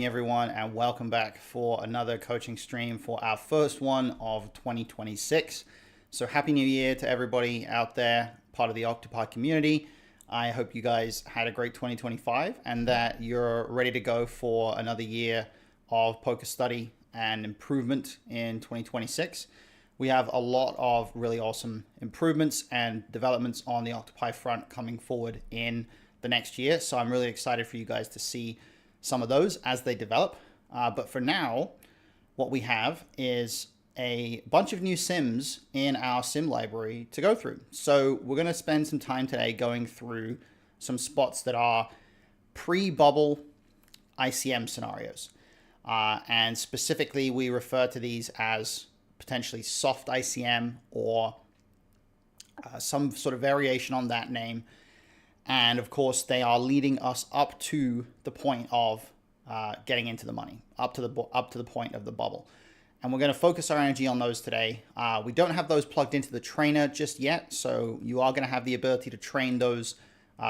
Everyone, and welcome back for another coaching stream for our first one of 2026. So happy new year to everybody out there, part of the Octopi community. I hope you guys had a great 2025 and that you're ready to go for another year of poker study and improvement in 2026. We have a lot of really awesome improvements and developments on the Octopi front coming forward in the next year. So I'm really excited for you guys to see some of those as they develop. But for now, what we have is a bunch of new sims in our sim library to go through. So we're going to spend some time today going through some spots that are pre-bubble ICM scenarios. And specifically, we refer to these as potentially soft ICM or some sort of variation on that name. And of course, they are leading us up to the point of getting into the money, up to the point of the bubble. And we're going to focus our energy on those today. We don't have those plugged into the trainer just yet, so you are going to have the ability to train those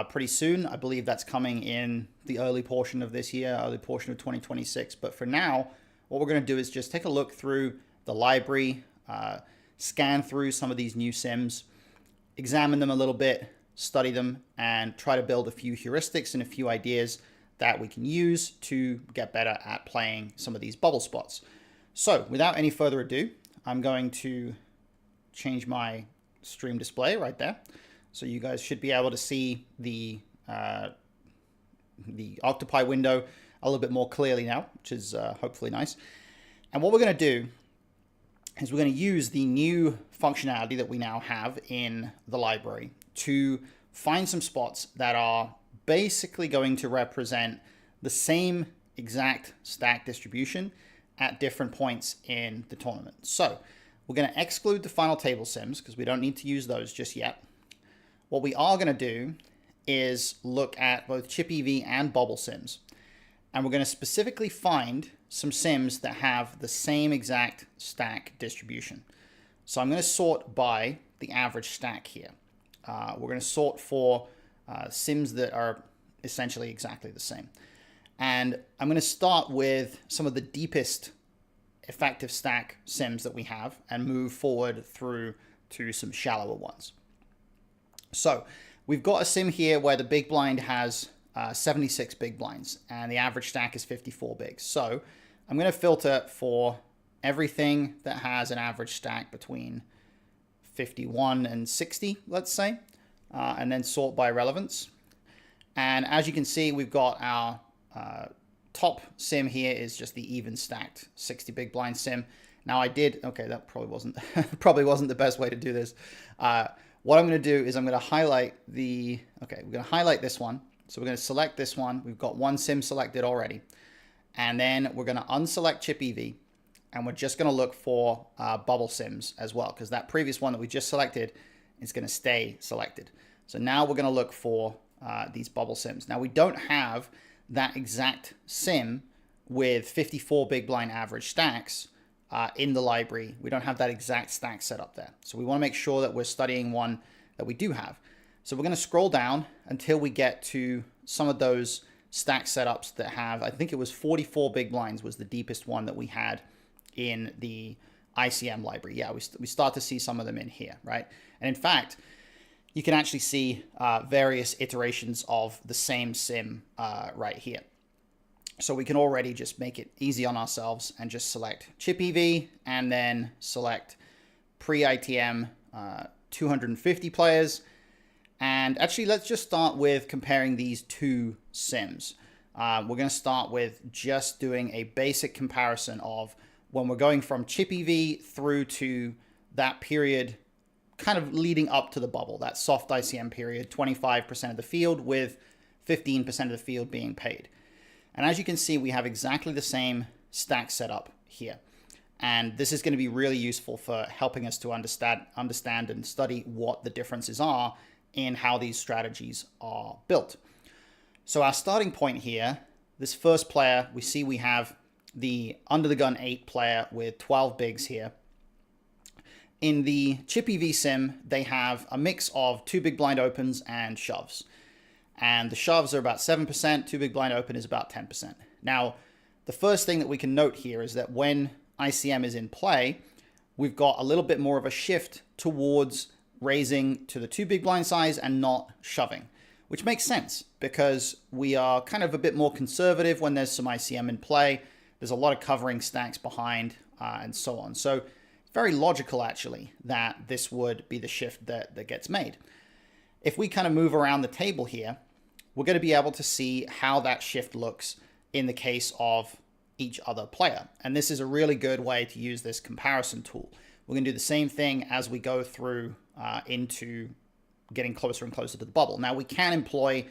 pretty soon. I believe that's coming in the early portion of this year, early portion of 2026. But for now, what we're going to do is just take a look through the library, scan through some of these new sims, examine them a little bit, study them, and try to build a few heuristics and a few ideas that we can use to get better at playing some of these bubble spots. So without any further ado, I'm going to change my stream display right there. So you guys should be able to see the Octopi window a little bit more clearly now, which is hopefully nice. And what we're going to do is we're going to use the new functionality that we now have in the library to find some spots that are basically going to represent the same exact stack distribution at different points in the tournament. So we're going to exclude the final table sims because we don't need to use those just yet. What we are going to do is look at both chip EV and bubble sims. And we're going to specifically find some sims that have the same exact stack distribution. So I'm going to sort by the average stack here. We're going to sort for sims that are essentially exactly the same. And I'm going to start with some of the deepest effective stack sims that we have and move forward through to some shallower ones. So we've got a sim here where the big blind has 76 big blinds and the average stack is 54 bigs. So I'm going to filter for everything that has an average stack between 51 and 60, let's say, and then sort by relevance. And as you can see, we've got our top sim here is just the even stacked 60 big blind sim. Now okay, that probably wasn't the best way to do this. What I'm going to do is I'm going to highlight we're going to highlight this one. So we're going to select this one. We've got one sim selected already. And then we're going to unselect chip EV. And we're just going to look for bubble sims as well, because that previous one that we just selected is going to stay selected. So now we're going to look for these bubble sims. Now we don't have that exact sim with 54 big blind average stacks in the library. We don't have that exact stack set up there. So we want to make sure that we're studying one that we do have. So we're going to scroll down until we get to some of those stack setups that have, I think it was 44 big blinds was the deepest one that we had in the ICM library. Yeah, we start to see some of them in here, right? And in fact, you can actually see various iterations of the same sim right here. So we can already just make it easy on ourselves and just select chip EV and then select pre-ITM 250 players. And actually, let's just start with comparing these two sims. We're going to start with just doing a basic comparison of when we're going from chip EV through to that period kind of leading up to the bubble, that soft ICM period, 25% of the field with 15% of the field being paid. And as you can see, we have exactly the same stack setup here. And this is going to be really useful for helping us to understand and study what the differences are in how these strategies are built. So our starting point here, this first player, we see we have the under the gun 8 player with 12 bigs here. In the chip EV sim, they have a mix of 2 big blind opens and shoves. And the shoves are about 7%, 2 big blind open is about 10%. Now, The first thing that we can note here is that when ICM is in play, we've got a little bit more of a shift towards raising to the 2 big blind size and not shoving, which makes sense because we are kind of a bit more conservative when there's some ICM in play. There's a lot of covering stacks behind and so on. So it's very logical, actually, that this would be the shift that gets made. If we kind of move around the table here, we're going to be able to see how that shift looks in the case of each other player. And this is a really good way to use this comparison tool. We're going to do the same thing as we go through into getting closer and closer to the bubble. Now, we can employ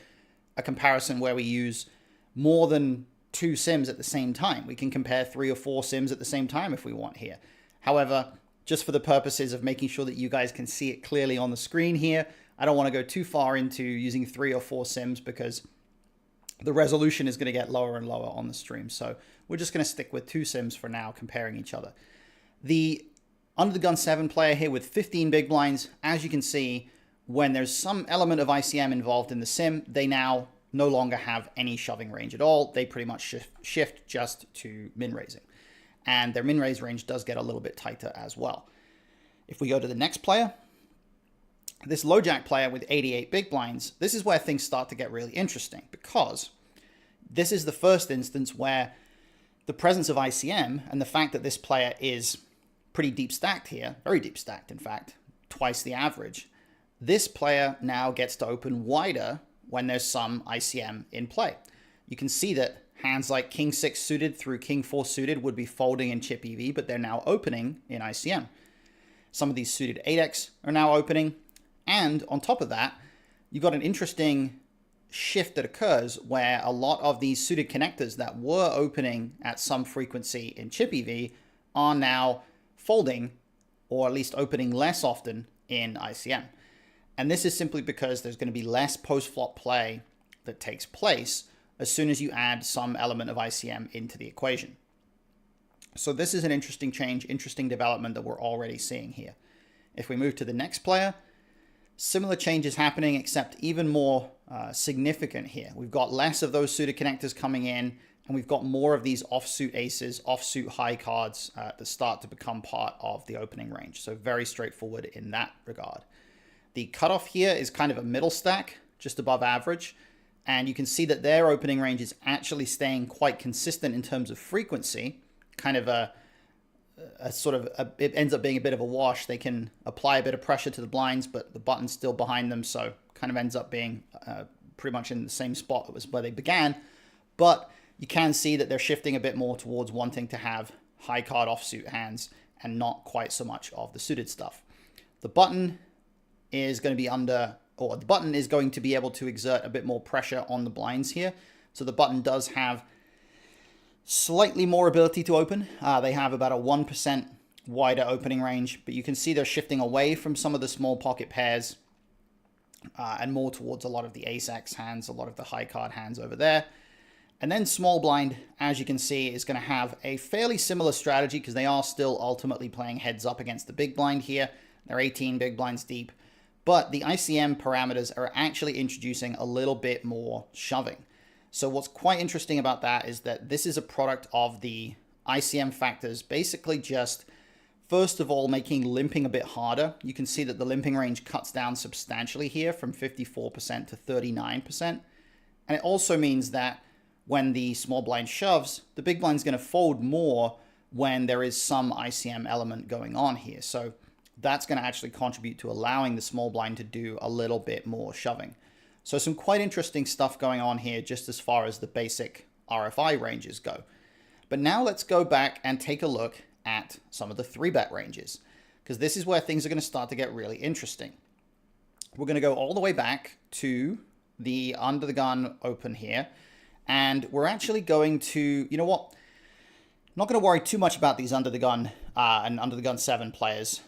a comparison where we use more than 2 sims at the same time. We can compare 3 or 4 sims at the same time if we want here. However, just for the purposes of making sure that you guys can see it clearly on the screen here, I don't want to go too far into using 3 or 4 sims because the resolution is going to get lower and lower on the stream. So we're just going to stick with 2 sims for now, comparing each other. The under the gun 7 player here with 15 big blinds, as you can see, when there's some element of ICM involved in the sim, they now no longer have any shoving range at all. They pretty much shift just to min raising. And their min raise range does get a little bit tighter as well. If we go to the next player, this low jack player with 88 big blinds, this is where things start to get really interesting because this is the first instance where the presence of ICM and the fact that this player is pretty deep stacked here, very deep stacked in fact, twice the average, this player now gets to open wider when there's some ICM in play. You can see that hands like King 6 suited through King 4 suited would be folding in chip EV, but they're now opening in ICM. Some of these suited 8X are now opening. And on top of that, you've got an interesting shift that occurs where a lot of these suited connectors that were opening at some frequency in chip EV are now folding, or at least opening less often in ICM. And this is simply because there's going to be less post-flop play that takes place as soon as you add some element of ICM into the equation. So this is an interesting change, interesting development that we're already seeing here. If we move to the next player, similar changes happening, except even more significant here. We've got less of those suited connectors coming in, and we've got more of these offsuit aces, offsuit high cards that start to become part of the opening range. So very straightforward in that regard. The cutoff here is kind of a middle stack, just above average. And you can see that their opening range is actually staying quite consistent in terms of frequency, kind of it ends up being a bit of a wash. They can apply a bit of pressure to the blinds, but the button's still behind them, so kind of ends up being pretty much in the same spot as where they began. But you can see that they're shifting a bit more towards wanting to have high card offsuit hands and not quite so much of the suited stuff. The button is going to be the button is going to be able to exert a bit more pressure on the blinds here. So the button does have slightly more ability to open. They have about a 1% wider opening range, but you can see they're shifting away from some of the small pocket pairs and more towards a lot of the ace-x hands, a lot of the high card hands over there. And then small blind, as you can see, is going to have a fairly similar strategy because they are still ultimately playing heads up against the big blind here. They're 18 big blinds deep, but the ICM parameters are actually introducing a little bit more shoving. So what's quite interesting about that is that this is a product of the ICM factors basically just, first of all, making limping a bit harder. You can see that the limping range cuts down substantially here from 54% to 39%. And it also means that when the small blind shoves, the big blind's going to fold more when there is some ICM element going on here. So that's going to actually contribute to allowing the small blind to do a little bit more shoving. So some quite interesting stuff going on here just as far as the basic RFI ranges go. But now let's go back and take a look at some of the 3-bet ranges, because this is where things are going to start to get really interesting. We're going to go all the way back to the under the gun open here, and we're actually going to, you know what, I'm not going to worry too much about these under the gun and under the gun 7 players.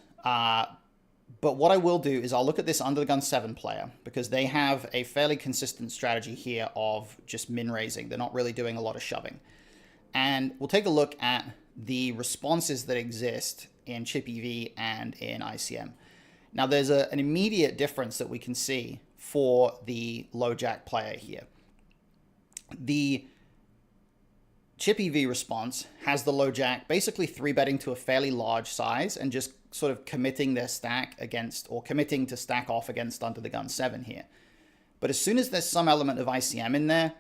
But what I will do is I'll look at this under the gun 7 player because they have a fairly consistent strategy here of just min raising. They're not really doing a lot of shoving. And we'll take a look at the responses that exist in chip EV and in ICM. Now there's an immediate difference that we can see for the low jack player here. The Chippy V response has the low jack basically 3-betting to a fairly large size and just sort of committing their stack against, or committing to stack off against under the gun 7 here. But as soon as there's some element of ICM in there,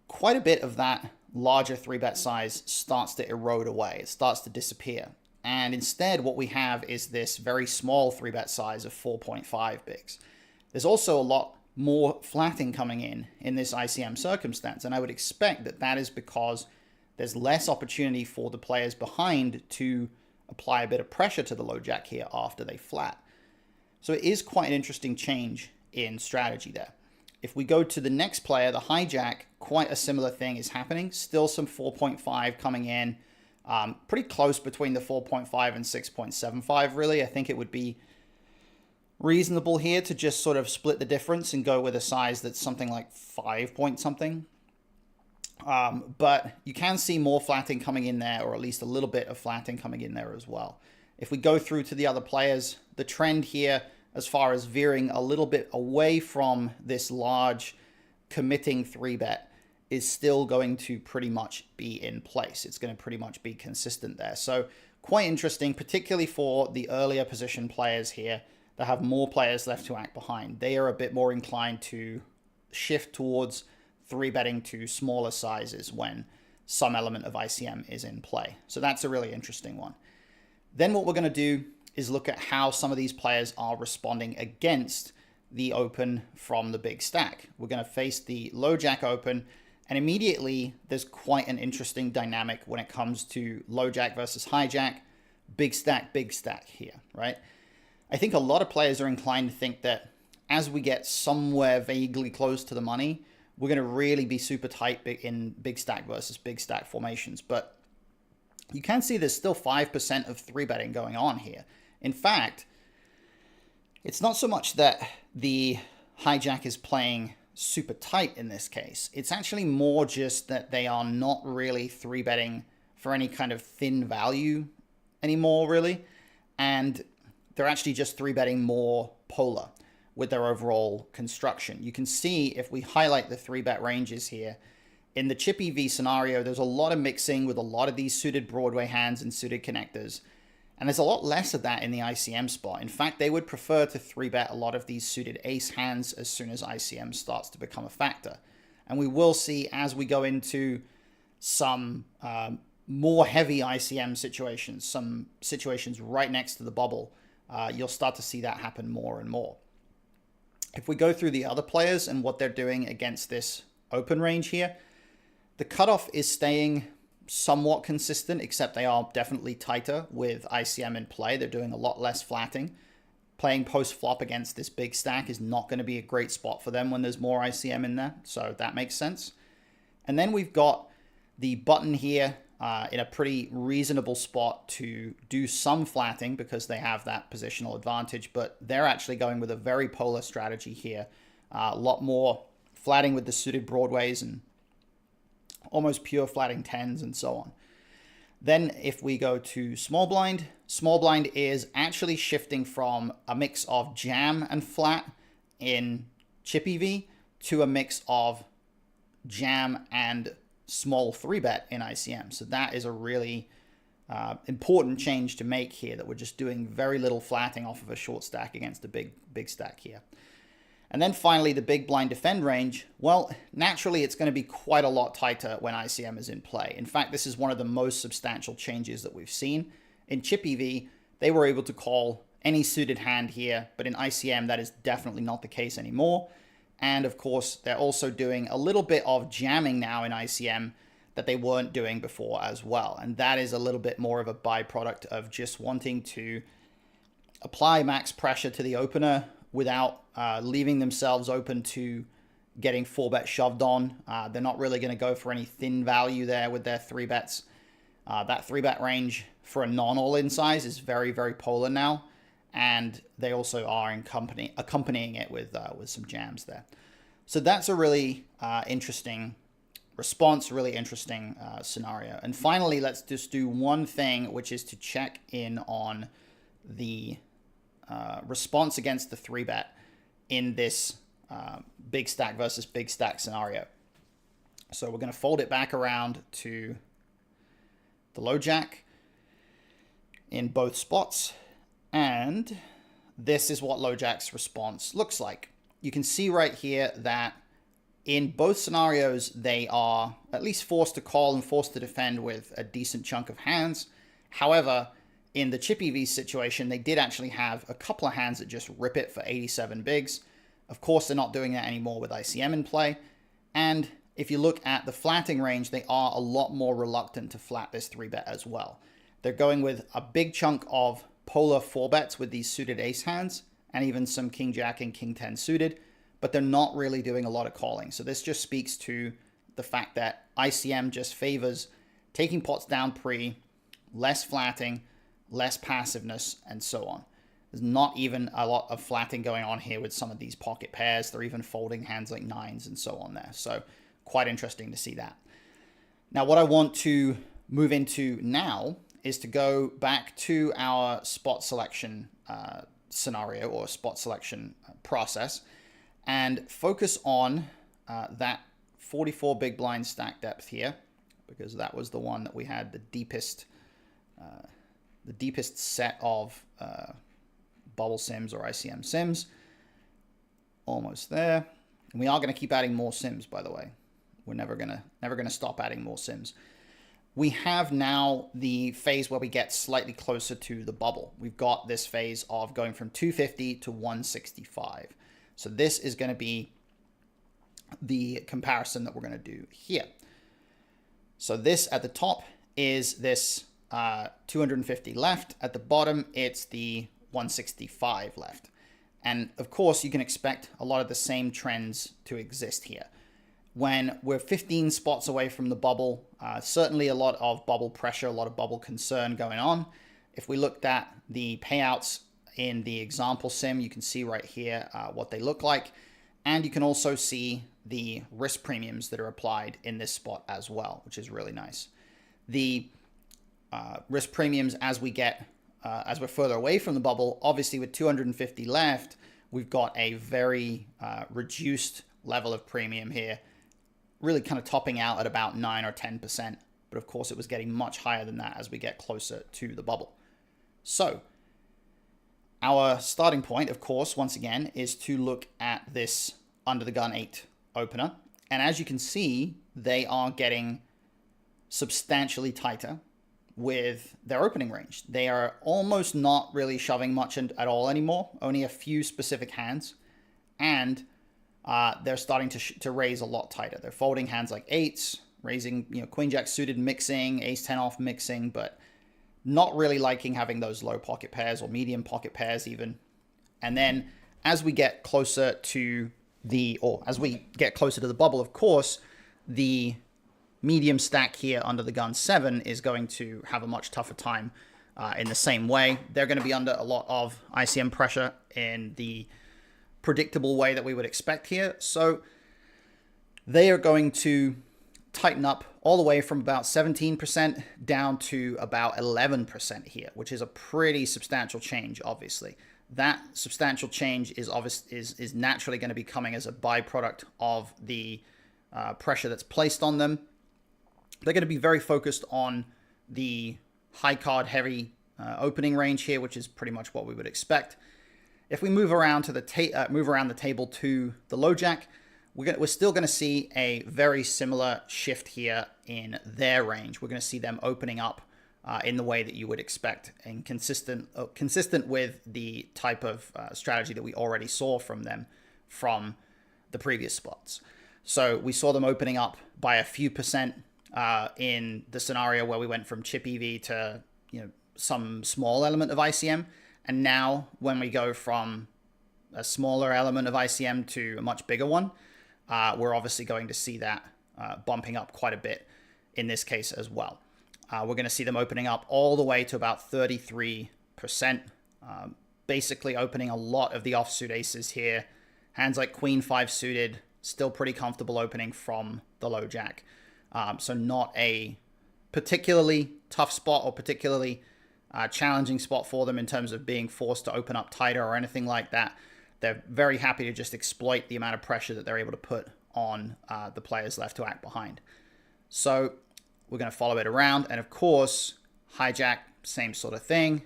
quite a bit of that larger 3-bet size starts to erode away. It starts to disappear. And instead, what we have is this very small 3-bet size of 4.5 bigs. There's also a lot more flatting coming in this ICM circumstance. And I would expect that that is because there's less opportunity for the players behind to apply a bit of pressure to the low jack here after they flat. So it is quite an interesting change in strategy there. If we go to the next player, the hijack, quite a similar thing is happening. Still some 4.5 coming in. Pretty close between the 4.5 and 6.75, really. I think it would be reasonable here to just sort of split the difference and go with a size that's something like 5 point something. But you can see more flatting coming in there, or at least a little bit of flatting coming in there as well. If we go through to the other players, the trend here, as far as veering a little bit away from this large committing 3-bet, is still going to pretty much be in place. It's going to pretty much be consistent there. So quite interesting, particularly for the earlier position players here that have more players left to act behind. They are a bit more inclined to shift towards 3-betting to smaller sizes when some element of ICM is in play. So that's a really interesting one. Then what we're going to do is look at how some of these players are responding against the open from the big stack. We're going to face the low jack open, and immediately there's quite an interesting dynamic when it comes to low jack versus hijack, big stack here, right? I think a lot of players are inclined to think that as we get somewhere vaguely close to the money, we're going to really be super tight in big stack versus big stack formations. But you can see there's still 5% of 3-betting going on here. In fact, it's not so much that the hijack is playing super tight in this case. It's actually more just that they are not really 3-betting for any kind of thin value anymore, really. And they're actually just 3-betting more polar with their overall construction. You can see if we highlight the 3-bet ranges here, in the Chippy V scenario, there's a lot of mixing with a lot of these suited Broadway hands and suited connectors. And there's a lot less of that in the ICM spot. In fact, they would prefer to 3-bet a lot of these suited ace hands as soon as ICM starts to become a factor. And we will see as we go into some more heavy ICM situations, some situations right next to the bubble, you'll start to see that happen more and more. If we go through the other players and what they're doing against this open range here, the cutoff is staying somewhat consistent, except they are definitely tighter with ICM in play. They're doing a lot less flatting. Playing post-flop against this big stack is not going to be a great spot for them when there's more ICM in there, so that makes sense. And then we've got the button here in a pretty reasonable spot to do some flatting because they have that positional advantage, but they're actually going with a very polar strategy here. A lot more flatting with the suited Broadways and almost pure flatting 10s and so on. Then if we go to small blind is actually shifting from a mix of jam and flat in Chippy V to a mix of jam and small 3-bet in ICM. So that is a really important change to make here, that we're just doing very little flatting off of a short stack against a big stack here. And then finally, the big blind defend range. Well, naturally, it's going to be quite a lot tighter when ICM is in play. In fact, this is one of the most substantial changes that we've seen. In Chippy V, they were able to call any suited hand here, but in ICM, that is definitely not the case anymore. And of course, they're also doing a little bit of jamming now in ICM that they weren't doing before as well. And that is a little bit more of a byproduct of just wanting to apply max pressure to the opener without leaving themselves open to getting 4-bet shoved on. They're not really going to go for any thin value there with their 3-bets. That 3-bet range for a non-all-in size is very, very polar now. And they also are accompanying it with some jams there. So that's a really interesting response, really interesting scenario. And finally, let's just do one thing, which is to check in on the response against the 3-bet in this big stack versus big stack scenario. So we're going to fold it back around to the low jack in both spots. And this is what low jack's response looks like. You can see right here that in both scenarios, they are at least forced to call and forced to defend with a decent chunk of hands. However, in the Chippy V situation, they did actually have a couple of hands that just rip it for 87 bigs. Of course, they're not doing that anymore with ICM in play. And if you look at the flatting range, they are a lot more reluctant to flat this 3-bet as well. They're going with a big chunk of polar 4-bets with these suited ace hands, and even some King Jack and King 10 suited, but they're not really doing a lot of calling. So this just speaks to the fact that ICM just favors taking pots down pre, less flatting, less passiveness, and so on. There's not even a lot of flatting going on here with some of these pocket pairs. They're even folding hands like 9s and so on there. So quite interesting to see that. Now, what I want to move into now is to go back to our spot selection scenario or spot selection process and focus on that 44 big blind stack depth here, because that was the one that we had the deepest set of bubble sims or ICM sims. Almost there. And we are going to keep adding more sims, by the way. We're never gonna stop adding more sims. We have now the phase where we get slightly closer to the bubble. We've got this phase of going from 250 to 165. So this is going to be the comparison that we're going to do here. So this at the top is this 250 left. At the bottom, it's the 165 left. And of course, you can expect a lot of the same trends to exist here. When we're 15 spots away from the bubble, certainly a lot of bubble pressure, a lot of bubble concern going on. If we looked at the payouts in the example sim, you can see right here what they look like. And you can also see the risk premiums that are applied in this spot as well, which is really nice. The risk premiums as we're further away from the bubble, obviously with 250 left, we've got a very reduced level of premium here, really kind of topping out at about 9 or 10%. But of course, it was getting much higher than that as we get closer to the bubble. So our starting point, of course, once again, is to look at this under the gun 8 opener. And as you can see, they are getting substantially tighter with their opening range. They are almost not really shoving much at all anymore, only a few specific hands. And they're starting to raise a lot tighter. They're folding hands like 8s, raising, Queen Jack suited mixing, Ace 10 off mixing, but not really liking having those low pocket pairs or medium pocket pairs even. And then as we get closer to the bubble, of course, the medium stack here under the gun 7 is going to have a much tougher time in the same way. They're going to be under a lot of ICM pressure in the predictable way that we would expect here. So they are going to tighten up all the way from about 17% down to about 11% here, which is a pretty substantial change, obviously. That substantial change is naturally going to be coming as a byproduct of the pressure that's placed on them. They're going to be very focused on the high card heavy opening range here, which is pretty much what we would expect. If we move around to the table to the low jack, we're still going to see a very similar shift here in their range. We're going to see them opening up in the way that you would expect, and consistent with the type of strategy that we already saw from them from the previous spots. So we saw them opening up by a few percent in the scenario where we went from chip EV to some small element of ICM. And now when we go from a smaller element of ICM to a much bigger one, we're obviously going to see that bumping up quite a bit in this case as well. We're going to see them opening up all the way to about 33%, basically opening a lot of the offsuit aces here. Hands like Queen 5 suited, still pretty comfortable opening from the low jack. So not a particularly tough spot or particularly challenging spot for them in terms of being forced to open up tighter or anything like that. They're very happy to just exploit the amount of pressure that they're able to put on the players left to act behind. So we're going to follow it around. And of course, hijack, same sort of thing.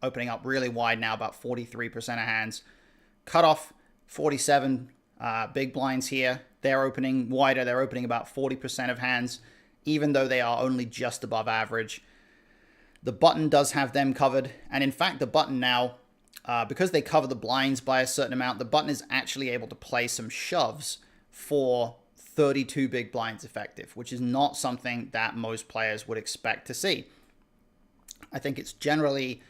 Opening up really wide now, about 43% of hands. Cutoff, 47 big blinds here. They're opening wider. They're opening about 40% of hands, even though they are only just above average. The button does have them covered. And in fact, the button now, because they cover the blinds by a certain amount, the button is actually able to play some shoves for 32 big blinds effective, which is not something that most players would expect to see. I think it's generally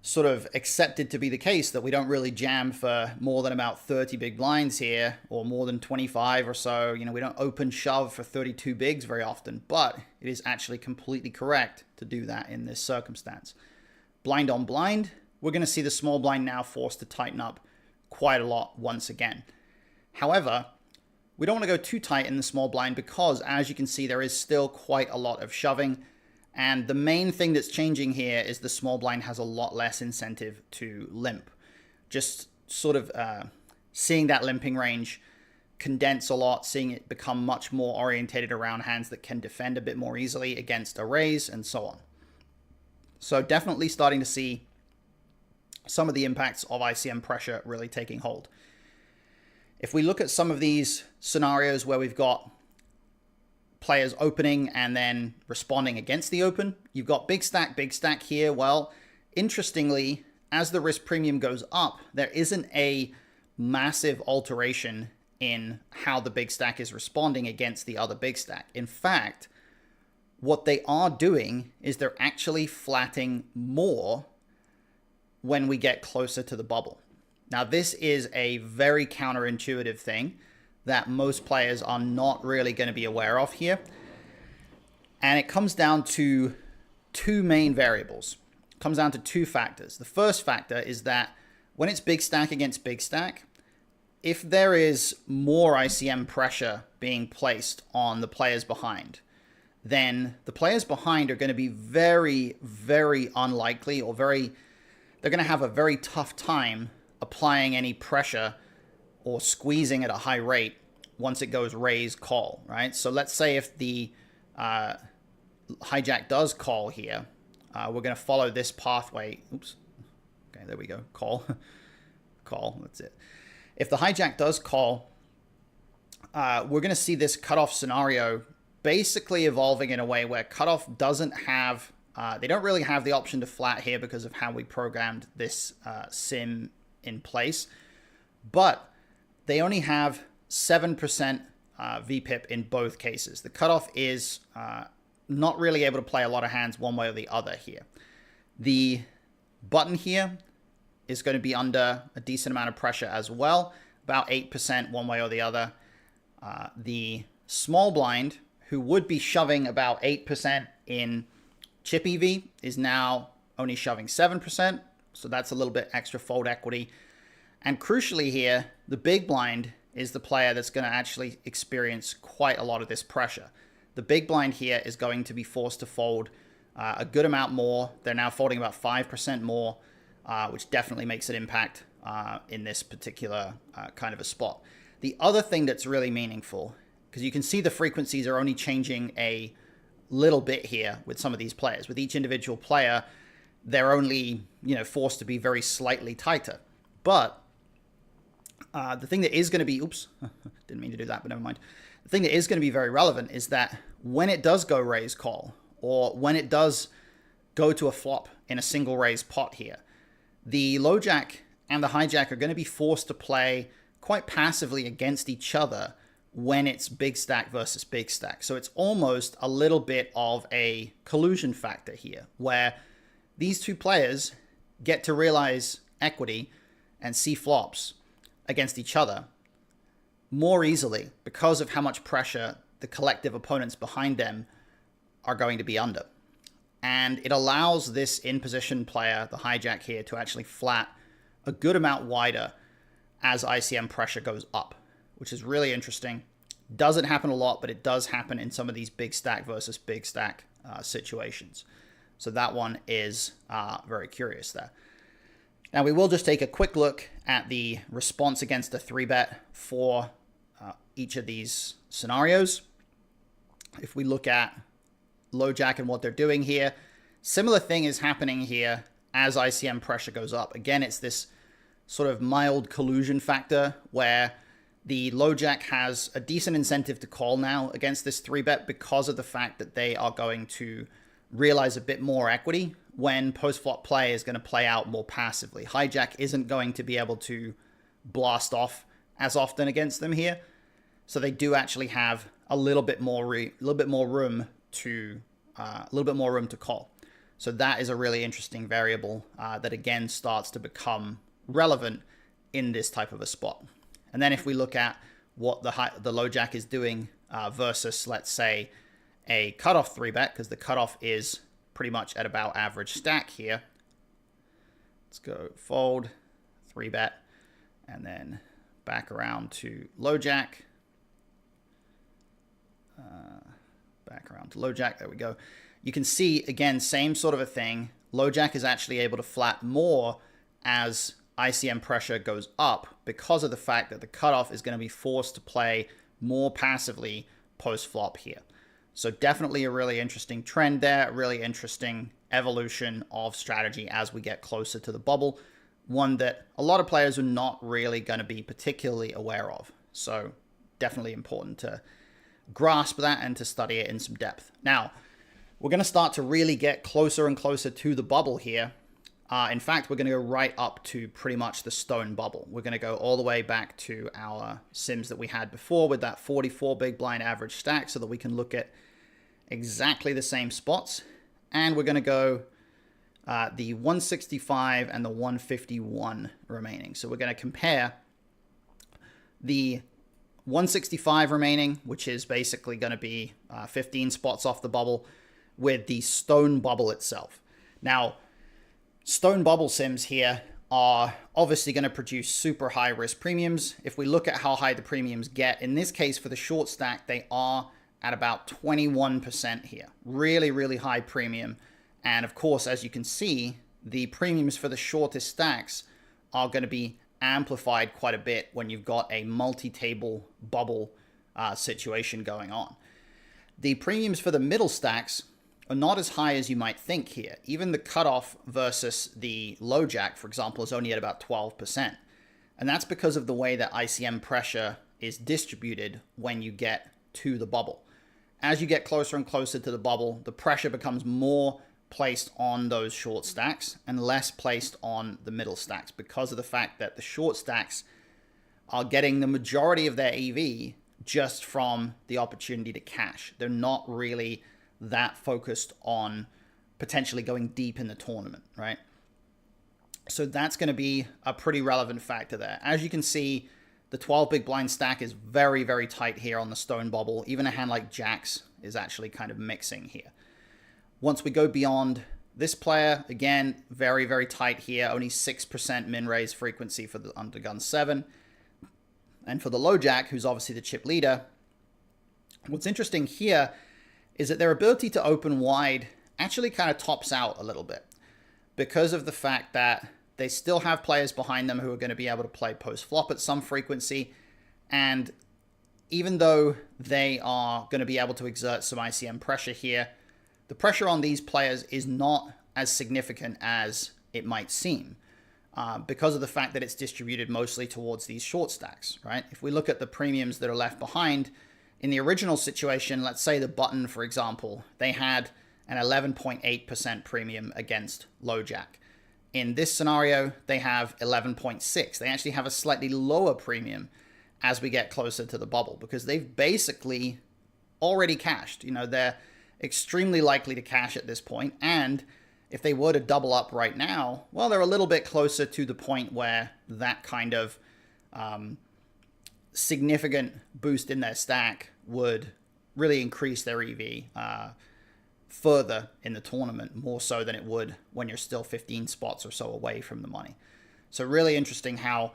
sort of accepted to be the case that we don't really jam for more than about 30 big blinds here, or more than 25 or so. You know, we don't open shove for 32 bigs very often, but it is actually completely correct to do that in this circumstance. Blind on blind, we're going to see the small blind now forced to tighten up quite a lot once again. However, we don't want to go too tight in the small blind because, as you can see, there is still quite a lot of shoving. And the main thing that's changing here is the small blind has a lot less incentive to limp. Just sort of seeing that limping range condense a lot, seeing it become much more orientated around hands that can defend a bit more easily against a raise and so on. So definitely starting to see some of the impacts of ICM pressure really taking hold. If we look at some of these scenarios where we've got players opening and then responding against the open, you've got big stack here. Well, interestingly, as the risk premium goes up, there isn't a massive alteration in how the big stack is responding against the other big stack. In fact, what they are doing is they're actually flatting more when we get closer to the bubble. Now, this is a very counterintuitive thing that most players are not really going to be aware of here. And it comes down to two main variables. It comes down to two factors. The first factor is that when it's big stack against big stack, if there is more ICM pressure being placed on the players behind, then the players behind are going to be very, very unlikely, or they're going to have a very tough time applying any pressure or squeezing at a high rate once it goes raise call, right? So let's say if the hijack does call here, we're going to follow this pathway. Oops. Okay, there we go. Call. Call. That's it. If the hijack does call, we're going to see this cutoff scenario basically evolving in a way where cutoff doesn't have, they don't really have the option to flat here because of how we programmed this sim in place, but they only have 7% VPIP in both cases. The cutoff is not really able to play a lot of hands one way or the other here. The button here is going to be under a decent amount of pressure as well, about 8% one way or the other. The small blind, who would be shoving about 8% in chip EV, is now only shoving 7%. So that's a little bit extra fold equity. And crucially here, the big blind is the player that's going to actually experience quite a lot of this pressure. The big blind here is going to be forced to fold a good amount more. They're now folding about 5% more, which definitely makes an impact in this particular kind of a spot. The other thing that's really meaningful, because you can see the frequencies are only changing a little bit here with some of these players. With each individual player, they're only, forced to be very slightly tighter. But the thing that is going to be, oops, didn't mean to do that, but never mind. The thing that is going to be very relevant is that when it does go raise call, or when it does go to a flop in a single raise pot here, the low jack and the hijack are going to be forced to play quite passively against each other when it's big stack versus big stack. So it's almost a little bit of a collusion factor here, where these two players get to realize equity and see flops against each other more easily because of how much pressure the collective opponents behind them are going to be under. And it allows this in-position player, the hijack here, to actually flat a good amount wider as ICM pressure goes up, which is really interesting. Doesn't happen a lot, but it does happen in some of these big stack versus big stack situations. So that one is very curious there. Now we will just take a quick look at the response against a 3-bet for each of these scenarios. If we look at LoJack and what they're doing here, similar thing is happening here as ICM pressure goes up. Again, it's this sort of mild collusion factor where the LoJack has a decent incentive to call now against this 3-bet because of the fact that they are going to realize a bit more equity when post-flop play is going to play out more passively. Hijack isn't going to be able to blast off as often against them here, so they do actually have a little bit more room to call. So that is a really interesting variable that again starts to become relevant in this type of a spot. And then if we look at what the LoJack is doing versus, let's say, a cutoff 3-bet, because the cutoff is pretty much at about average stack here. Let's go fold, 3-bet, and then back around to LoJack. Back around to LoJack, there we go. You can see, again, same sort of a thing. LoJack is actually able to flat more as ICM pressure goes up because of the fact that the cutoff is going to be forced to play more passively post-flop here. So definitely a really interesting trend there, a really interesting evolution of strategy as we get closer to the bubble, one that a lot of players are not really going to be particularly aware of. So definitely important to grasp that and to study it in some depth. Now, we're going to start to really get closer and closer to the bubble here. In fact, we're going to go right up to pretty much the stone bubble. We're going to go all the way back to our sims that we had before with that 44 big blind average stack so that we can look at exactly the same spots. And we're going to go the 165 and the 151 remaining. So we're going to compare the 165 remaining, which is basically going to be 15 spots off the bubble, with the stone bubble itself. Now, stone bubble sims here are obviously going to produce super high risk premiums. If we look at how high the premiums get, in this case for the short stack, they are at about 21% here. Really, really high premium. And of course, as you can see, the premiums for the shortest stacks are going to be amplified quite a bit when you've got a multi-table bubble situation going on. The premiums for the middle stacks are not as high as you might think here. Even the cutoff versus the LoJack, for example, is only at about 12%. And that's because of the way that ICM pressure is distributed when you get to the bubble. As you get closer and closer to the bubble, the pressure becomes more placed on those short stacks and less placed on the middle stacks because of the fact that the short stacks are getting the majority of their EV just from the opportunity to cash. They're not really that focused on potentially going deep in the tournament, right? So that's going to be a pretty relevant factor there. As you can see, the 12 big blind stack is very, very tight here on the stone bubble. Even a hand like jacks is actually kind of mixing here. Once we go beyond this player, again, very, very tight here. Only 6% min raise frequency for the undergun 7. And for the LoJack, who's obviously the chip leader, what's interesting here is that their ability to open wide actually kind of tops out a little bit because of the fact that they still have players behind them who are going to be able to play post-flop at some frequency. And even though they are going to be able to exert some ICM pressure here, the pressure on these players is not as significant as it might seem because of the fact that it's distributed mostly towards these short stacks, right? If we look at the premiums that are left behind, in the original situation, let's say the button, for example, they had an 11.8% premium against LoJack. In this scenario, they have 11.6. They actually have a slightly lower premium as we get closer to the bubble because they've basically already cashed. You know, they're extremely likely to cash at this point. And if they were to double up right now, well, they're a little bit closer to the point where that kind of significant boost in their stack would really increase their EV further in the tournament, more so than it would when you're still 15 spots or so away from the money. So really interesting how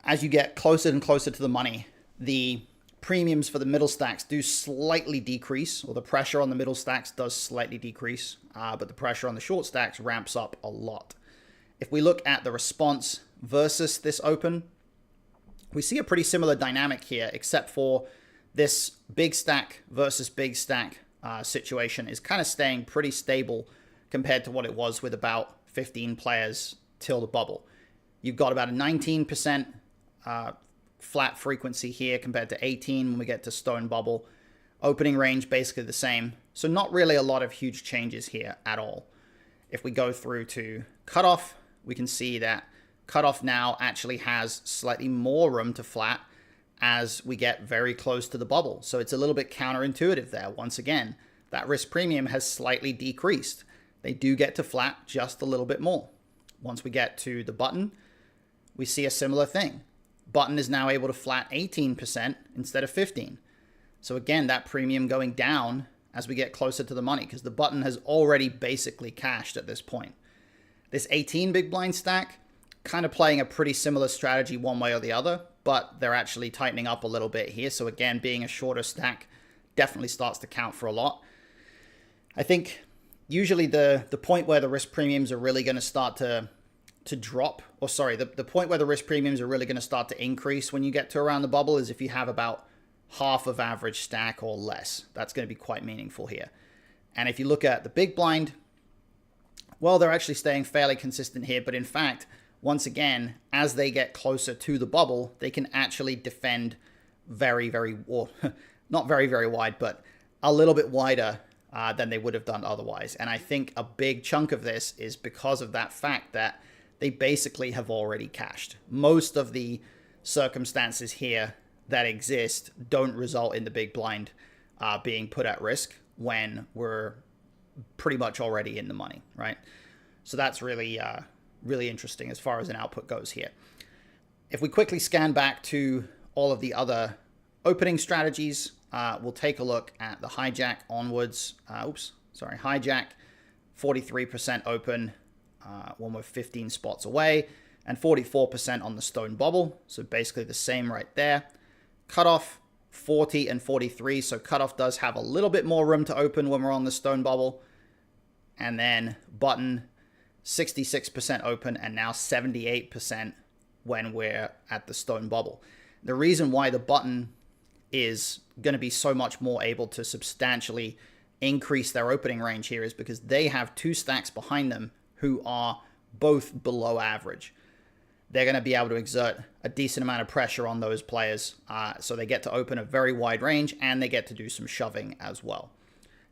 as you get closer and closer to the money, the premiums for the middle stacks do slightly decrease, or the pressure on the middle stacks does slightly decrease, but the pressure on the short stacks ramps up a lot. If we look at the response versus this open, we see a pretty similar dynamic here, except for this big stack versus big stack situation is kind of staying pretty stable compared to what it was with about 15 players till the bubble. You've got about a 19% flat frequency here compared to 18 when we get to stone bubble. Opening range basically the same. So not really a lot of huge changes here at all. If we go through to cutoff, we can see that cutoff now actually has slightly more room to flat as we get very close to the bubble. So it's a little bit counterintuitive there. Once again, that risk premium has slightly decreased. They do get to flat just a little bit more. Once we get to the button, we see a similar thing. Button is now able to flat 18% instead of 15. So again, that premium going down as we get closer to the money because the button has already basically cashed at this point. This 18 big blind stack, kind of playing a pretty similar strategy one way or the other, but they're actually tightening up a little bit here. So again, being a shorter stack definitely starts to count for a lot. I think usually the point where the risk premiums are really going to start to drop, or sorry, the point where the risk premiums are really going to start to increase when you get to around the bubble is if you have about half of average stack or less. That's going to be quite meaningful here. And if you look at the big blind, well, they're actually staying fairly consistent here, but in fact, once again, as they get closer to the bubble, they can actually defend very, very, or not very, very wide, but a little bit wider than they would have done otherwise. And I think a big chunk of this is because of that fact that they basically have already cashed. Most of the circumstances here that exist don't result in the big blind being put at risk when we're pretty much already in the money, right? So that's really really interesting as far as an output goes here. If we quickly scan back to all of the other opening strategies, we'll take a look at the hijack onwards. Hijack, 43% open when we're 15 spots away, and 44% on the stone bubble. So basically the same right there. Cutoff, 40 and 43. So cutoff does have a little bit more room to open when we're on the stone bubble. And then button, 66% open, and now 78% when we're at the stone bubble. The reason why the button is going to be so much more able to substantially increase their opening range here is because they have two stacks behind them who are both below average. They're going to be able to exert a decent amount of pressure on those players, so they get to open a very wide range and they get to do some shoving as well.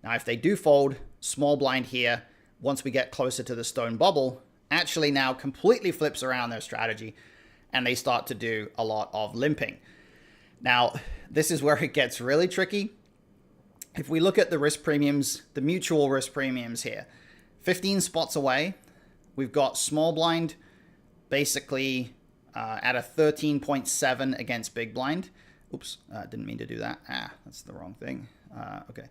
Now, if they do fold, small blind here, once we get closer to the stone bubble, actually now completely flips around their strategy and they start to do a lot of limping. Now, this is where it gets really tricky. If we look at the risk premiums, the mutual risk premiums here, 15 spots away, we've got small blind basically at a 13.7 against big blind. Oops, didn't mean to do that. That's the wrong thing. Okay.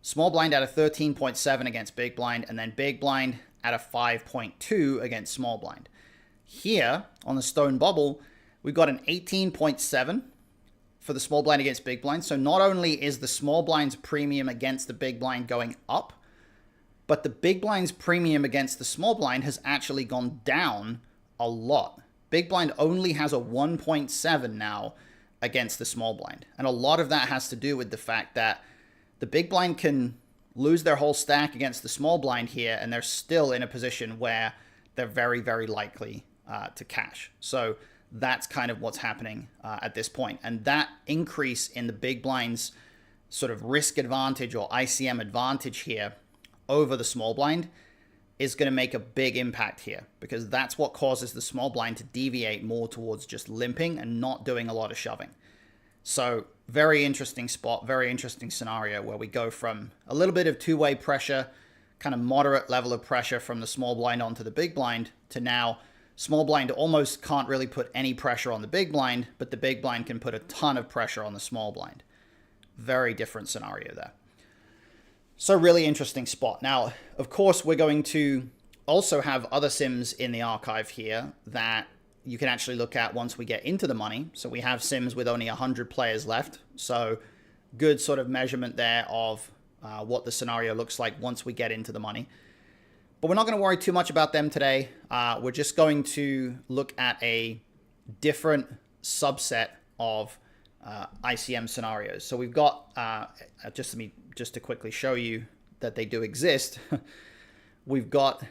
Small blind at a 13.7 against big blind, and then big blind at a 5.2 against small blind. Here, on the stone bubble, we've got an 18.7 for the small blind against big blind. So not only is the small blind's premium against the big blind going up, but the big blind's premium against the small blind has actually gone down a lot. Big blind only has a 1.7 now against the small blind. And a lot of that has to do with the fact that the big blind can lose their whole stack against the small blind here, and they're still in a position where they're very, very likely to cash. So that's kind of what's happening at this point. And that increase in the big blind's sort of risk advantage or ICM advantage here over the small blind is going to make a big impact here, because that's what causes the small blind to deviate more towards just limping and not doing a lot of shoving. So very interesting spot, very interesting scenario where we go from a little bit of two-way pressure, kind of moderate level of pressure from the small blind onto the big blind, to now small blind almost can't really put any pressure on the big blind, but the big blind can put a ton of pressure on the small blind. Very different scenario there. So really interesting spot. Now, of course, we're going to also have other sims in the archive here that you can actually look at once we get into the money. So we have sims with only 100 players left. So good sort of measurement there of what the scenario looks like once we get into the money. But we're not going to worry too much about them today. We're just going to look at a different subset of ICM scenarios. So we've got, just to quickly show you that they do exist, we've got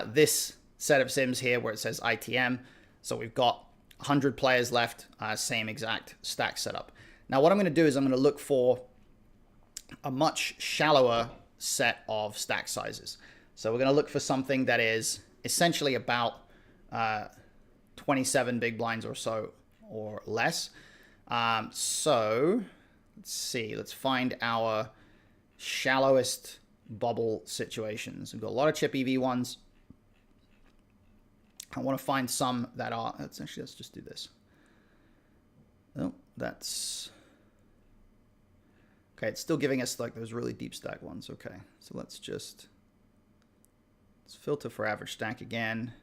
this set of sims here where it says ITM. So we've got 100 players left, same exact stack setup. Now what I'm going to do is I'm going to look for a much shallower set of stack sizes. So we're going to look for something that is essentially about 27 big blinds or so or less. So let's see, let's find our shallowest bubble situations. We've got a lot of chip EV ones. I want to find some that are, let's just do this. Oh, that's, okay, it's still giving us like those really deep stack ones. Okay, so let's filter for average stack again.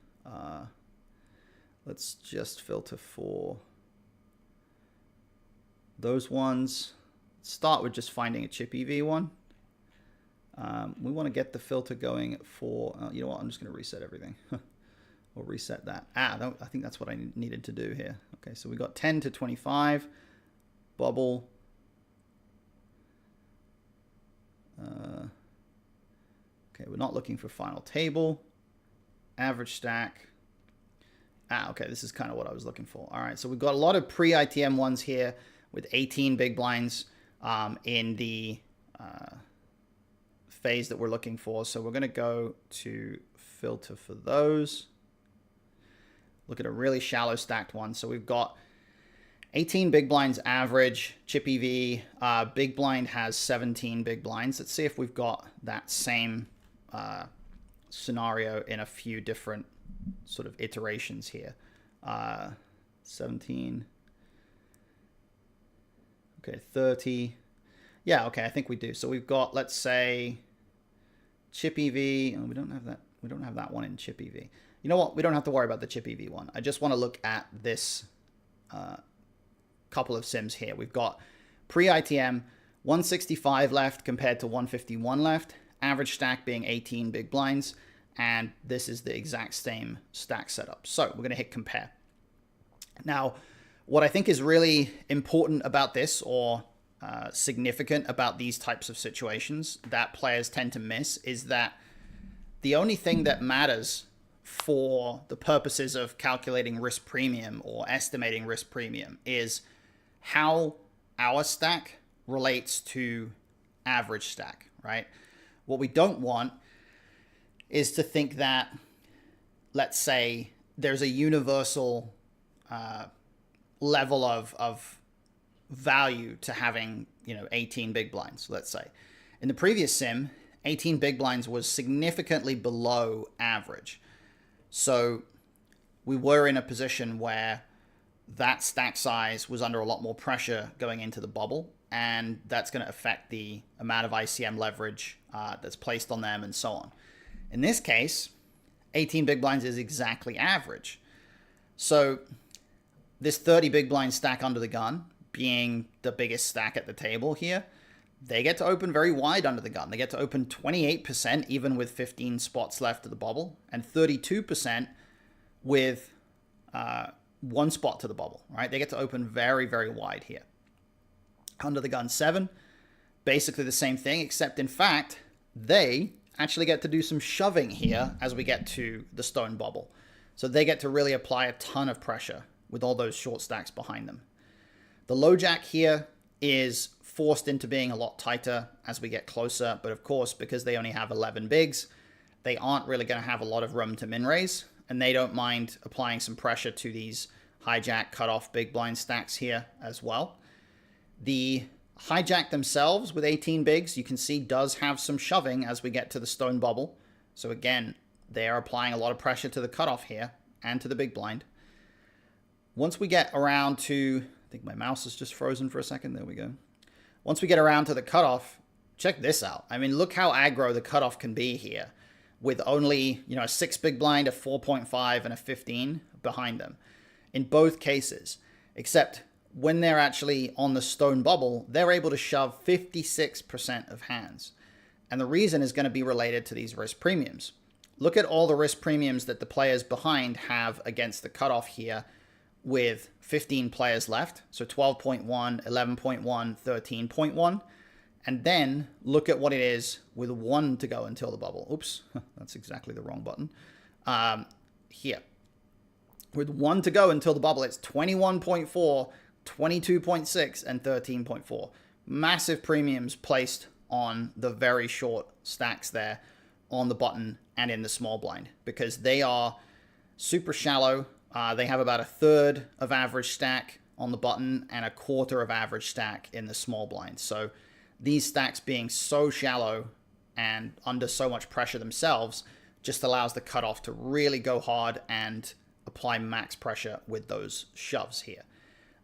Let's just filter for those ones. Start with just finding a chip EV one. We want to get the filter going for, you know what, I'm just going to reset everything. Or reset that. I think that's what I needed to do here. Okay, so we got 10 to 25, bubble. Okay, we're not looking for final table. Average stack. Okay, this is kind of what I was looking for. All right, so we've got a lot of pre-ITM ones here with 18 big blinds in the phase that we're looking for. So we're going to go to filter for those. Look at a really shallow stacked one. So we've got 18 big blinds average, chip EV. Big blind has 17 big blinds. Let's see if we've got that same scenario in a few different sort of iterations here. 17. Okay, 30. Yeah, okay, I think we do. So we've got, let's say, chip EV. Oh, we don't have that. We don't have that one in chip EV. You know what? We don't have to worry about the chip EV one. I just want to look at this couple of sims here. We've got pre-ITM 165 left compared to 151 left. Average stack being 18 big blinds. And this is the exact same stack setup. So we're going to hit compare. Now, what I think is really important about this, or significant about these types of situations that players tend to miss, is that the only thing that matters for the purposes of calculating risk premium or estimating risk premium is how our stack relates to average stack, right? What we don't want is to think that, let's say, there's a universal level of value to having, 18 big blinds, let's say. In the previous sim, 18 big blinds was significantly below average. So we were in a position where that stack size was under a lot more pressure going into the bubble, and that's going to affect the amount of ICM leverage that's placed on them and so on. In this case, 18 big blinds is exactly average. So this 30 big blind stack under the gun, being the biggest stack at the table here, they get to open very wide under the gun. They get to open 28% even with 15 spots left of the bubble, and 32% with one spot to the bubble, right? They get to open very, very wide here. Under the gun 7, basically the same thing, except in fact, they actually get to do some shoving here as we get to the stone bubble. So they get to really apply a ton of pressure with all those short stacks behind them. The low jack here is forced into being a lot tighter as we get closer, but of course, because they only have 11 bigs, they aren't really going to have a lot of room to min raise, and they don't mind applying some pressure to these hijack cutoff big blind stacks here as well. The hijack themselves with 18 bigs, you can see, does have some shoving as we get to the stone bubble. So again, they are applying a lot of pressure to the cutoff here and to the big blind. Once we get around to, I think my mouse is just frozen for a second. There we go. Once we get around to the cutoff, check this out. I mean, look how aggro the cutoff can be here with only, a 6 big blind, a 4.5, and a 15 behind them in both cases, except when they're actually on the stone bubble, they're able to shove 56% of hands. And the reason is going to be related to these risk premiums. Look at all the risk premiums that the players behind have against the cutoff here with 15 players left. So 12.1, 11.1, 13.1. And then look at what it is with 1 to go until the bubble. Oops, that's exactly the wrong button. Here. With 1 to go until the bubble, it's 21.4, 22.6, and 13.4. Massive premiums placed on the very short stacks there on the button and in the small blind because they are super shallow. They have about a third of average stack on the button and a quarter of average stack in the small blind. So these stacks being so shallow and under so much pressure themselves just allows the cutoff to really go hard and apply max pressure with those shoves here.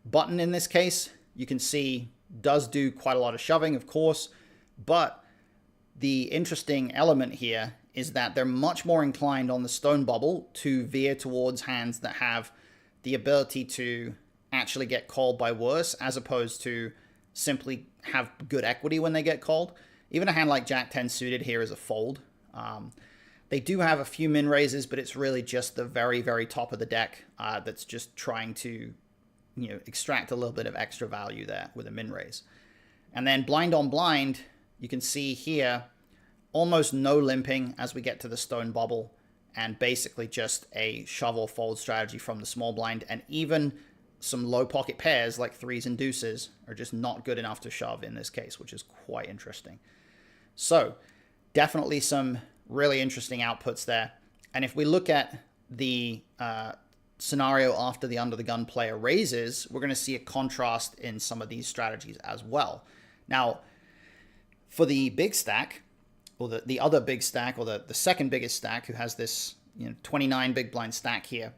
Button in this case, you can see does do quite a lot of shoving, of course, but the interesting element here is that they're much more inclined on the stone bubble to veer towards hands that have the ability to actually get called by worse, as opposed to simply have good equity when they get called. Even a hand like Jack 10 suited here is a fold. They do have a few min raises, but it's really just the very, very top of the deck that's just trying to, extract a little bit of extra value there with a min raise. And then blind on blind, you can see here almost no limping as we get to the stone bubble, and basically just a shove or fold strategy from the small blind. And even some low pocket pairs like threes and deuces are just not good enough to shove in this case, which is quite interesting. So definitely some really interesting outputs there. And if we look at the scenario after the under the gun player raises, we're going to see a contrast in some of these strategies as well. Now, for the big stack, or the other big stack, or the second biggest stack, who has this 29 big blind stack here,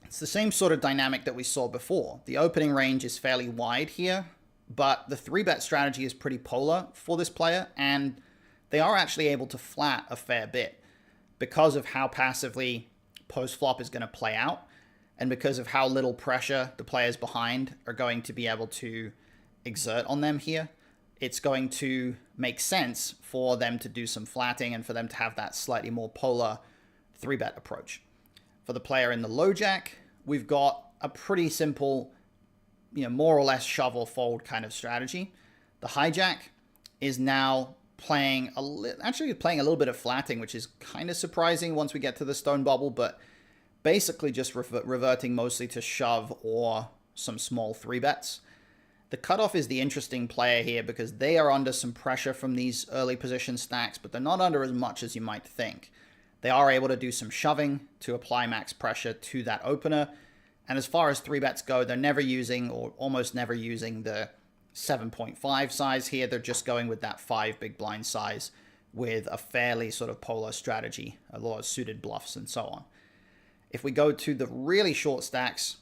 it's the same sort of dynamic that we saw before. The opening range is fairly wide here, but the 3-bet strategy is pretty polar for this player, and they are actually able to flat a fair bit because of how passively post-flop is going to play out, and because of how little pressure the players behind are going to be able to exert on them here. It's going to make sense for them to do some flatting and for them to have that slightly more polar 3-bet approach. For the player in the low jack, we've got a pretty simple, more or less shove or fold kind of strategy. The hijack is now playing a little bit of flatting, which is kind of surprising once we get to the stone bubble, but basically just reverting mostly to shove or some small 3-bets. The cutoff is the interesting player here because they are under some pressure from these early position stacks, but they're not under as much as you might think. They are able to do some shoving to apply max pressure to that opener. And as far as 3-bets go, they're never using, or almost never using, the 7.5 size here. They're just going with that 5 big blind size with a fairly sort of polar strategy, a lot of suited bluffs and so on. If we go to the really short stacks,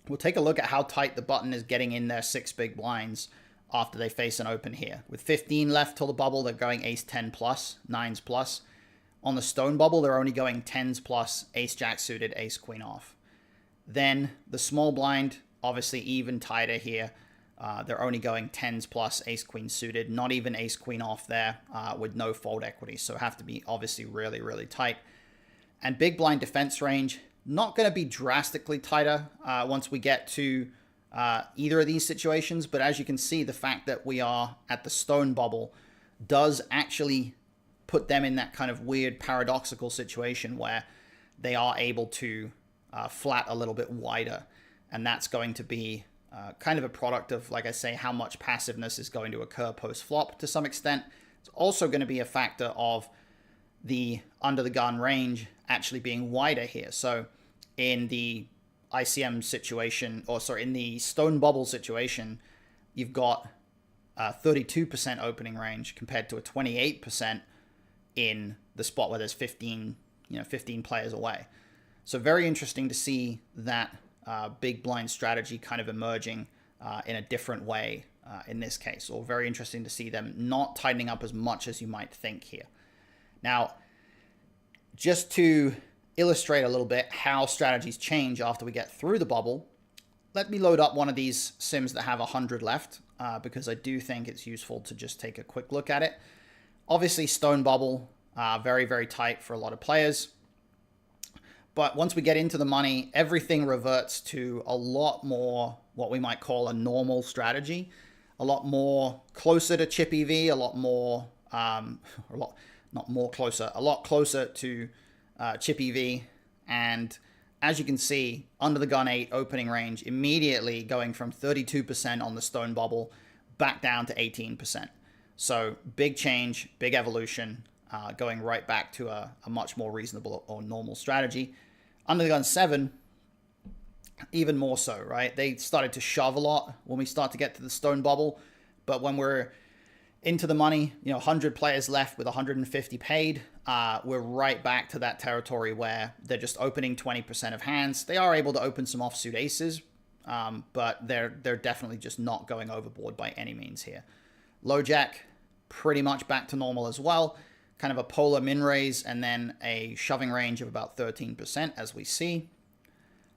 we'll take a look at how tight the button is getting in their 6 big blinds after they face an open here. With 15 left till the bubble, they're going ace 10 plus, 9s plus. On the stone bubble, they're only going 10s plus, ace jack suited, ace queen off. Then the small blind, obviously even tighter here. They're only going 10s plus, ace queen suited, not even ace queen off there with no fold equity. So have to be obviously really, really tight. And big blind defense range, not going to be drastically tighter once we get to either of these situations. But as you can see, the fact that we are at the stone bubble does actually put them in that kind of weird paradoxical situation where they are able to flat a little bit wider. And that's going to be kind of a product of, like I say, how much passiveness is going to occur post-flop to some extent. It's also going to be a factor of the under the gun range actually being wider here. So in the ICM situation, in the stone bubble situation, you've got 32% opening range compared to a 28% in the spot where there's 15 players away. So very interesting to see that big blind strategy kind of emerging in a different way in this case, or very interesting to see them not tightening up as much as you might think here. Now, just to illustrate a little bit how strategies change after we get through the bubble, let me load up one of these sims that have 100 left because I do think it's useful to just take a quick look at it. Obviously, stone bubble, very, very tight for a lot of players. But once we get into the money, everything reverts to a lot more what we might call a normal strategy, a lot more closer to chip EV, a lot more, a lot closer to chip EV. And as you can see, under the gun 8 opening range, immediately going from 32% on the stone bubble back down to 18%. So big change, big evolution, going right back to a much more reasonable or normal strategy. Under the gun 7, even more so, right? They started to shove a lot when we start to get to the stone bubble. But when we're into the money, 100 players left with 150 paid, we're right back to that territory where they're just opening 20% of hands. They are able to open some offsuit aces, but they're definitely just not going overboard by any means here. Low jack, pretty much back to normal as well. Kind of a polar min raise and then a shoving range of about 13% as we see.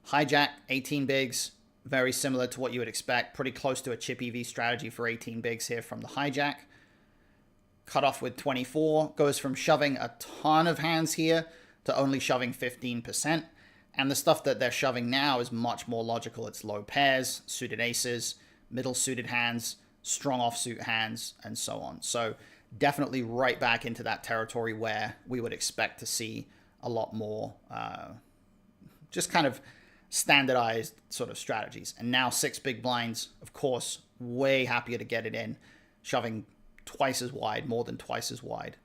Hijack, 18 bigs, very similar to what you would expect. Pretty close to a chip EV strategy for 18 bigs here from the hijack. Cut off with 24, goes from shoving a ton of hands here to only shoving 15%. And the stuff that they're shoving now is much more logical. It's low pairs, suited aces, middle suited hands, strong offsuit hands, and so on. So definitely right back into that territory where we would expect to see a lot more just kind of standardized sort of strategies. And now 6 big blinds, of course, way happier to get it in, shoving twice as wide, more than twice as wide.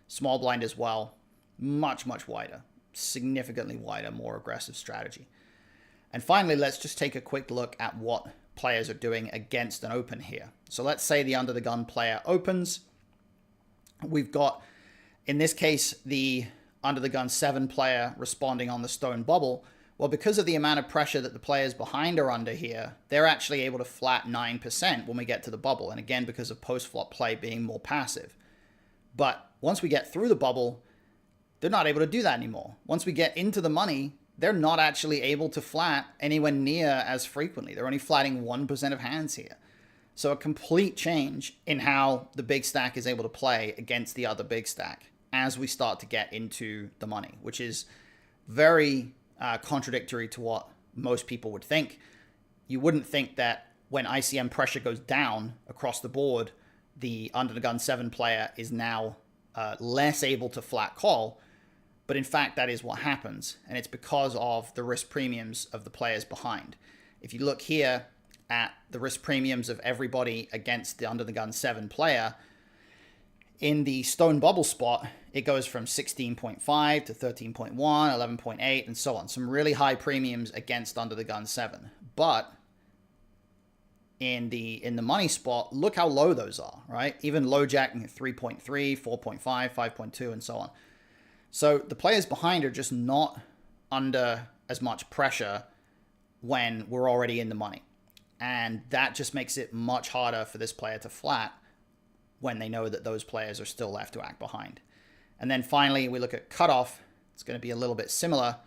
Small blind as well, much wider, significantly wider, more aggressive strategy. And finally, let's just take a quick look at what players are doing against an open here. So let's say the under the gun player opens. We've got, in this case, the under the gun 7 player responding on the stone bubble. Well, because of the amount of pressure that the players behind are under here, they're actually able to flat 9% when we get to the bubble. And again, because of post-flop play being more passive. But once we get through the bubble, they're not able to do that anymore. Once we get into the money, they're not actually able to flat anywhere near as frequently. They're only flatting 1% of hands here. So a complete change in how the big stack is able to play against the other big stack as we start to get into the money, which is very contradictory to what most people would think. You wouldn't think that when ICM pressure goes down across the board, the under the gun 7 player is now less able to flat call. But in fact, that is what happens. And it's because of the risk premiums of the players behind. If you look here at the risk premiums of everybody against the under the gun 7 player, in the stone bubble spot, it goes from 16.5 to 13.1, 11.8, and so on. Some really high premiums against under the gun 7. But in the money spot, look how low those are, right? Even low jack 3.3, 4.5, 5.2, and so on. So the players behind are just not under as much pressure when we're already in the money. And that just makes it much harder for this player to flat when they know that those players are still left to act behind. And then finally, we look at cutoff. It's going to be a little bit similar.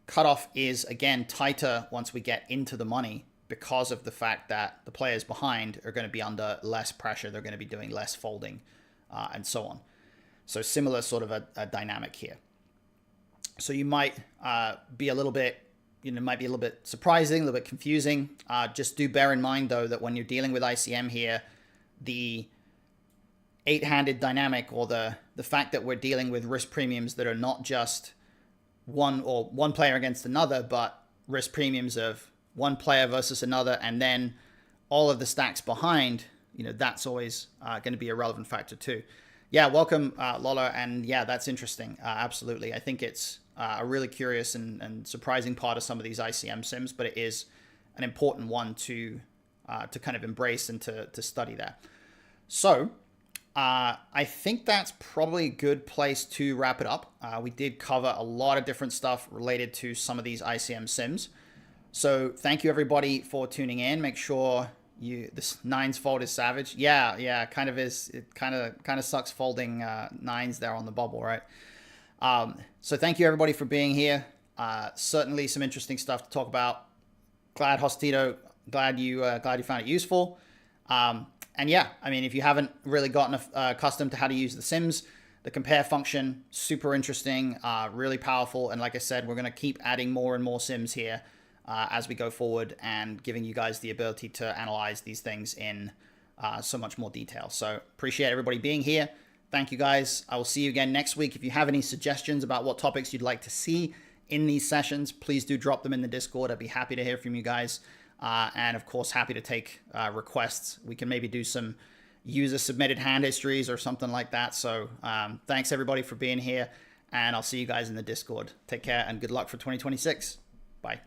Cutoff is, again, tighter once we get into the money because of the fact that the players behind are going to be under less pressure. They're going to be doing less folding and so on. So similar sort of a dynamic here. So you might be a little bit, might be a little bit surprising, a little bit confusing. Just do bear in mind, though, that when you're dealing with ICM here, the 8-handed dynamic, or the fact that we're dealing with risk premiums that are not just one player against another, but risk premiums of one player versus another, and then all of the stacks behind, that's always going to be a relevant factor too. Yeah, welcome, Lola, and yeah, that's interesting. Absolutely. I think it's a really curious and surprising part of some of these ICM sims, but it is an important one to kind of embrace and to study that. So I think that's probably a good place to wrap it up. We did cover a lot of different stuff related to some of these ICM sims. So thank you everybody for tuning in. Make sure this 9's fold is savage. Yeah, kind of is. It kind of sucks folding 9s there on the bubble, right? So thank you everybody for being here. Certainly some interesting stuff to talk about. Glad Hostito, glad you found it useful. And yeah, I mean, if you haven't really gotten accustomed to how to use the sims, The compare function, super interesting, really powerful. And like I said, we're going to keep adding more and more sims here as we go forward and giving you guys the ability to analyze these things in so much more detail. So appreciate everybody being here. Thank you guys. I will see you again next week. If you have any suggestions about what topics you'd like to see in these sessions, please do drop them in the Discord. I'd be happy to hear from you guys. And of course, happy to take requests. We can maybe do some user submitted hand histories or something like that. So thanks everybody for being here, and I'll see you guys in the Discord. Take care and good luck for 2026. Bye.